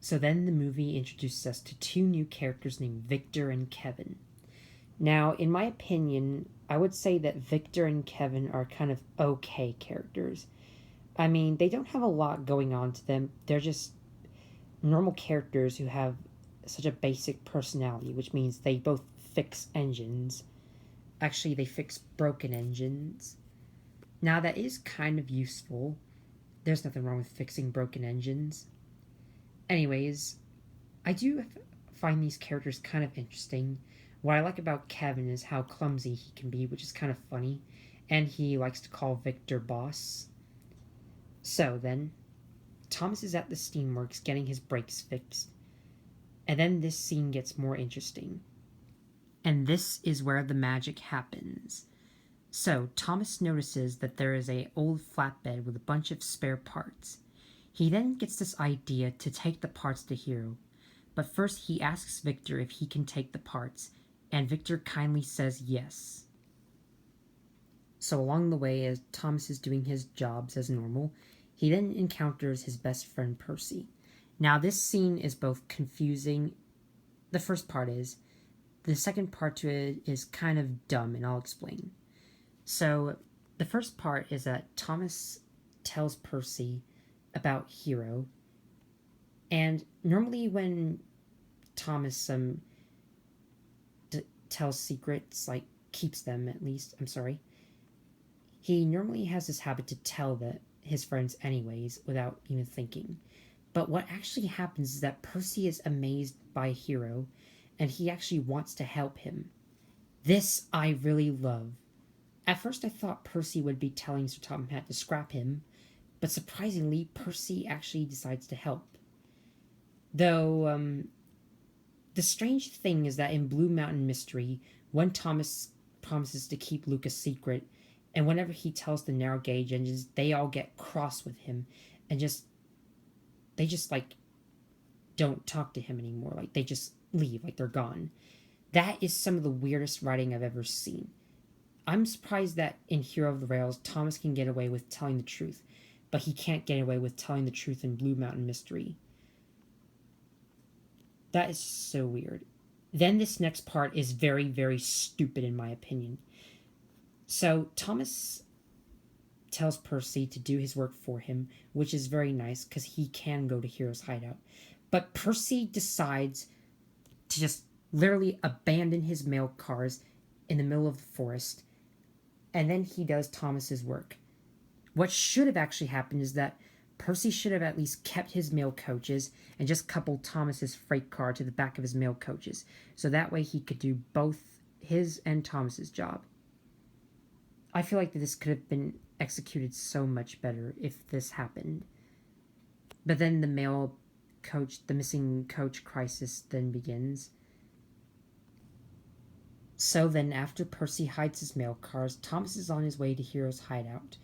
So then the movie introduces us to two new characters named Victor and Kevin. Now, in my opinion, I would say that Victor and Kevin are kind of okay characters. I mean, they don't have a lot going on to them. They're just normal characters who have such a basic personality, which means they both fix engines. Actually, they fix broken engines. Now, that is kind of useful. There's nothing wrong with fixing broken engines. Anyways, I do find these characters kind of interesting. What I like about Kevin is how clumsy he can be, which is kind of funny, and he likes to call Victor boss. So then, Thomas is at the Steamworks getting his brakes fixed, and then this scene gets more interesting. And this is where the magic happens. So, Thomas notices that there is a old flatbed with a bunch of spare parts. He then gets this idea to take the parts to Hero, but first he asks Victor if he can take the parts, and Victor kindly says yes. So along the way, as Thomas is doing his jobs as normal, he then encounters his best friend Percy. Now this scene is both confusing, the first part is, the second part to it is kind of dumb, and I'll explain. So the first part is that Thomas tells Percy about Hero, and normally when Thomas tells secrets, like keeps them at least, he normally has this habit to tell his friends anyways without even thinking. But what actually happens is that Percy is amazed by Hero, and he actually wants to help him. This I really love. At first I thought Percy would be telling Sir Topham Hatt to scrap him, but surprisingly, Percy actually decides to help. Though, the strange thing is that in Blue Mountain Mystery, when Thomas promises to keep Luke a secret, and whenever he tells the narrow gauge engines, they all get cross with him and they just like don't talk to him anymore. Like they just leave, like they're gone. That is some of the weirdest writing I've ever seen. I'm surprised that in Hero of the Rails, Thomas can get away with telling the truth, but he can't get away with telling the truth in Blue Mountain Mystery. That is so weird. Then this next part is very, very stupid in my opinion. So Thomas tells Percy to do his work for him, which is very nice because he can go to Hero's hideout. But Percy decides to just literally abandon his mail cars in the middle of the forest, and then he does Thomas's work. What should have actually happened is that Percy should have at least kept his mail coaches and just coupled Thomas's freight car to the back of his mail coaches, so that way he could do both his and Thomas's job. I feel like this could have been executed so much better if this happened. But then the missing coach crisis then begins. So then, after Percy hides his mail cars, Thomas is on his way to Hero's hideout,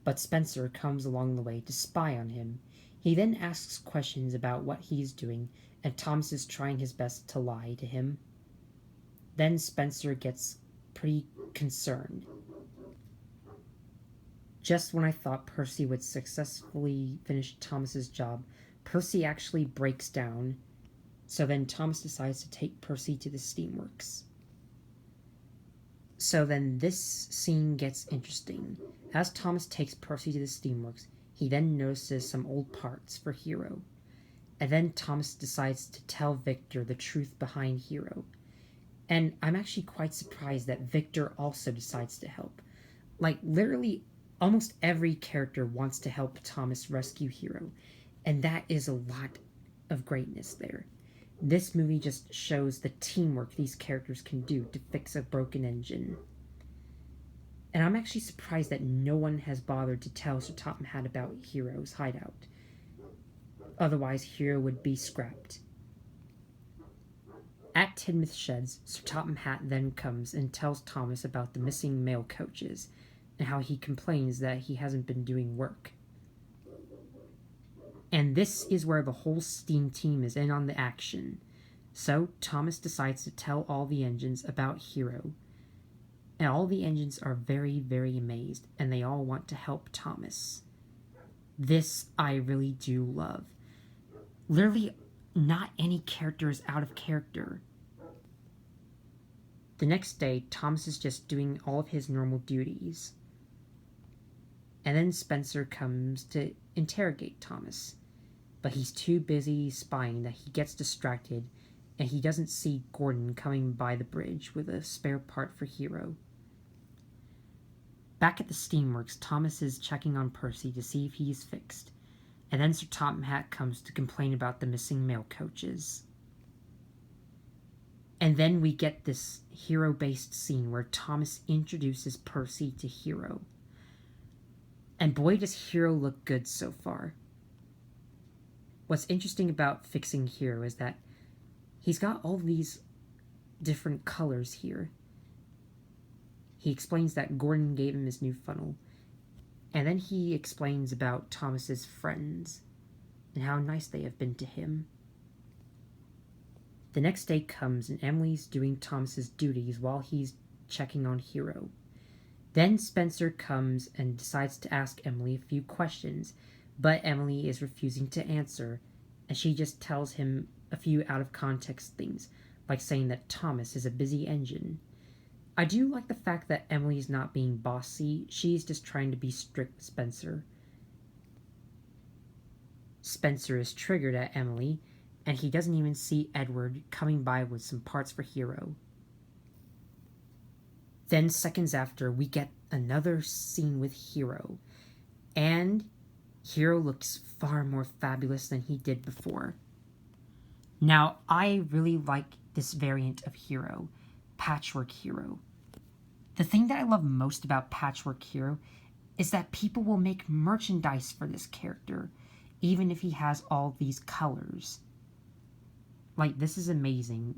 but Spencer comes along the way to spy on him. He then asks questions about what he's doing, and Thomas is trying his best to lie to him. Then Spencer gets pretty concerned. Just when I thought Percy would successfully finish Thomas's job, Percy actually breaks down. So then Thomas decides to take Percy to the Steamworks. So then this scene gets interesting. As Thomas takes Percy to the Steamworks, he then notices some old parts for Hero. And then Thomas decides to tell Victor the truth behind Hero. And I'm actually quite surprised that Victor also decides to help. Like, literally, almost every character wants to help Thomas rescue Hero. And that is a lot of greatness there. This movie just shows the teamwork these characters can do to fix a broken engine. And I'm actually surprised that no one has bothered to tell Sir Topham Hatt about Hero's hideout. Otherwise, Hero would be scrapped. At Tidmouth Sheds, Sir Topham Hatt then comes and tells Thomas about the missing mail coaches and how he complains that he hasn't been doing work. And this is where the whole Steam team is in on the action. So Thomas decides to tell all the engines about Hero. And all the engines are very, very amazed, and they all want to help Thomas. This I really do love. Literally, not any character is out of character. The next day, Thomas is just doing all of his normal duties. And then Spencer comes to interrogate Thomas. But he's too busy spying that he gets distracted and he doesn't see Gordon coming by the bridge with a spare part for Hero. Back at the Steamworks, Thomas is checking on Percy to see if he is fixed. And then Sir Topham Hatt comes to complain about the missing mail coaches. And then we get this Hero-based scene where Thomas introduces Percy to Hero. And boy, does Hero look good so far. What's interesting about fixing Hero is that he's got all these different colors here. He explains that Gordon gave him his new funnel. And then he explains about Thomas's friends and how nice they have been to him. The next day comes and Emily's doing Thomas's duties while he's checking on Hero. Then Spencer comes and decides to ask Emily a few questions, but Emily is refusing to answer, and she just tells him a few out-of-context things, like saying that Thomas is a busy engine. I do like the fact that Emily's not being bossy, she's just trying to be strict with Spencer. Spencer is triggered at Emily, and he doesn't even see Edward coming by with some parts for Hero. Then seconds after, we get another scene with Hero, and Hero looks far more fabulous than he did before. Now, I really like this variant of Hero, Patchwork Hero. The thing that I love most about Patchwork Hero is that people will make merchandise for this character, even if he has all these colors. Like, this is amazing,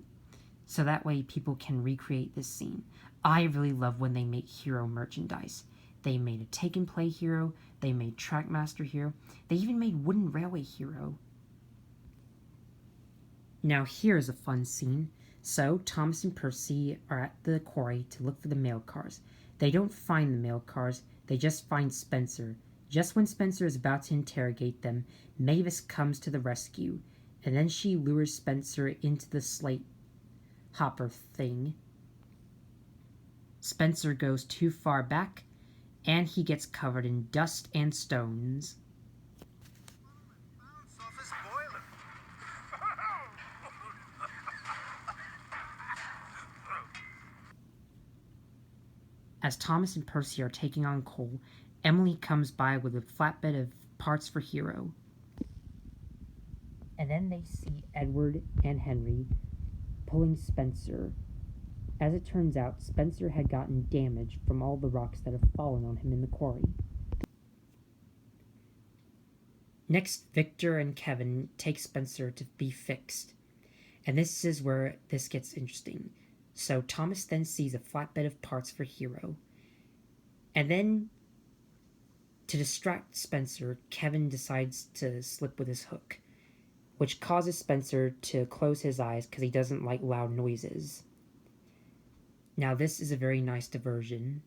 so that way people can recreate this scene. I really love when they make Hero merchandise. They made a Take and Play Hero, they made Trackmaster Hero, they even made Wooden Railway Hero. Now here's a fun scene. So Thomas and Percy are at the quarry to look for the mail cars. They don't find the mail cars, they just find Spencer. Just when Spencer is about to interrogate them, Mavis comes to the rescue, and then she lures Spencer into the slate hopper thing. Spencer goes too far back, and he gets covered in dust and stones. As Thomas and Percy are taking on coal, Emily comes by with a flatbed of parts for Hero. And then they see Edward and Henry pulling Spencer. As it turns out, Spencer had gotten damage from all the rocks that have fallen on him in the quarry. Next, Victor and Kevin take Spencer to be fixed. And this is where this gets interesting. So Thomas then sees a flatbed of parts for Hero. And then, to distract Spencer, Kevin decides to slip with his hook, which causes Spencer to close his eyes because he doesn't like loud noises. Now this is a very nice diversion.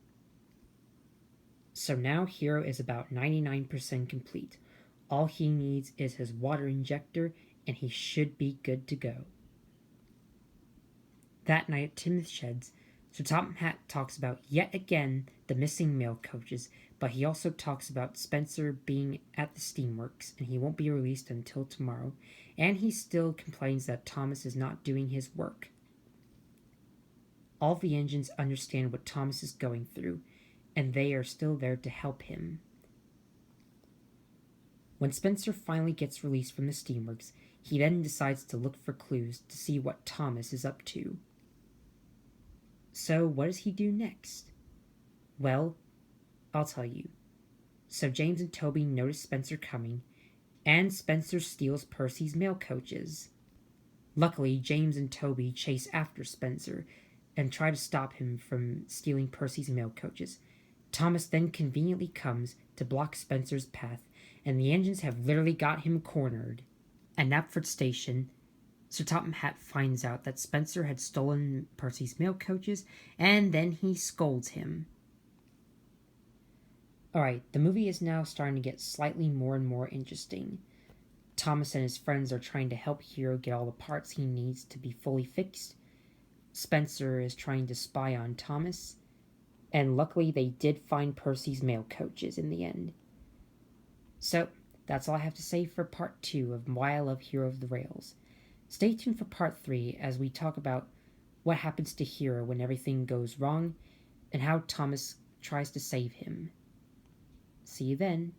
So now Hero is about 99% complete. All he needs is his water injector and he should be good to go. That night at Timothy Sheds, Sir Topham Hatt talks about yet again the missing mail coaches, but he also talks about Spencer being at the Steamworks and he won't be released until tomorrow, and he still complains that Thomas is not doing his work. All the engines understand what Thomas is going through, and they are still there to help him. When Spencer finally gets released from the Steamworks, he then decides to look for clues to see what Thomas is up to. So what does he do next? Well, I'll tell you. So James and Toby notice Spencer coming, and Spencer steals Percy's mail coaches. Luckily, James and Toby chase after Spencer and try to stop him from stealing Percy's mail coaches. Thomas then conveniently comes to block Spencer's path, and the engines have literally got him cornered. At Knapford Station, Sir Topham Hatt finds out that Spencer had stolen Percy's mail coaches, and then he scolds him. Alright, the movie is now starting to get slightly more and more interesting. Thomas and his friends are trying to help Hero get all the parts he needs to be fully fixed. Spencer is trying to spy on Thomas, and luckily they did find Percy's male coaches in the end. So, that's all I have to say for part 2 of Why I Love Hero of the Rails. Stay tuned for part 3 as we talk about what happens to Hero when everything goes wrong and how Thomas tries to save him. See you then.